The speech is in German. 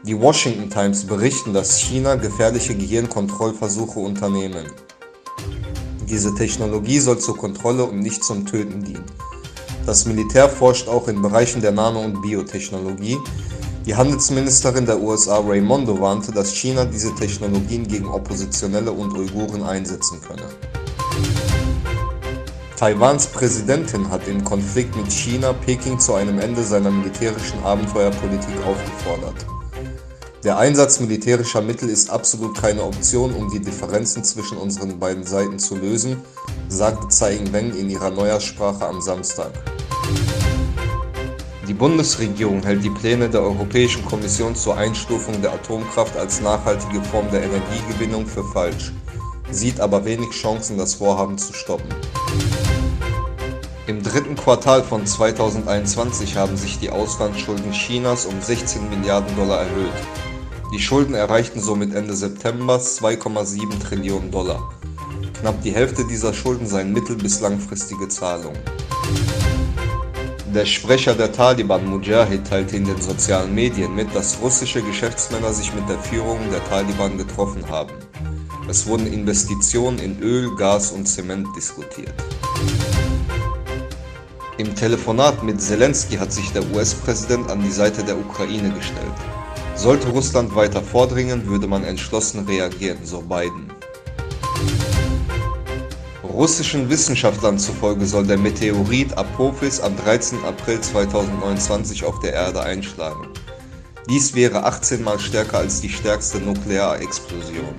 Die Washington Times berichten, dass China gefährliche Gehirnkontrollversuche unternehmen. Diese Technologie soll zur Kontrolle und nicht zum Töten dienen. Das Militär forscht auch in Bereichen der Nano- und Biotechnologie. Die Handelsministerin der USA Raimondo warnte, dass China diese Technologien gegen Oppositionelle und Uiguren einsetzen könne. Taiwans Präsidentin hat im Konflikt mit China Peking zu einem Ende seiner militärischen Abenteuerpolitik aufgefordert. Der Einsatz militärischer Mittel ist absolut keine Option, um die Differenzen zwischen unseren beiden Seiten zu lösen, sagte Tsai Ing-wen in ihrer Neujahrssprache am Samstag. Die Bundesregierung hält die Pläne der Europäischen Kommission zur Einstufung der Atomkraft als nachhaltige Form der Energiegewinnung für falsch, sieht aber wenig Chancen, das Vorhaben zu stoppen. Im dritten Quartal von 2021 haben sich die Auslandsschulden Chinas um 16 Milliarden Dollar erhöht. Die Schulden erreichten somit Ende September 2,7 Trillionen Dollar. Knapp die Hälfte dieser Schulden seien mittel- bis langfristige Zahlungen. Der Sprecher der Taliban, Mujahid, teilte in den sozialen Medien mit, dass russische Geschäftsmänner sich mit der Führung der Taliban getroffen haben. Es wurden Investitionen in Öl, Gas und Zement diskutiert. Im Telefonat mit Zelensky hat sich der US-Präsident an die Seite der Ukraine gestellt. Sollte Russland weiter vordringen, würde man entschlossen reagieren, so Biden. Russischen Wissenschaftlern zufolge soll der Meteorit Apophis am 13. April 2029 auf der Erde einschlagen. Dies wäre 18 Mal stärker als die stärkste Nuklearexplosion.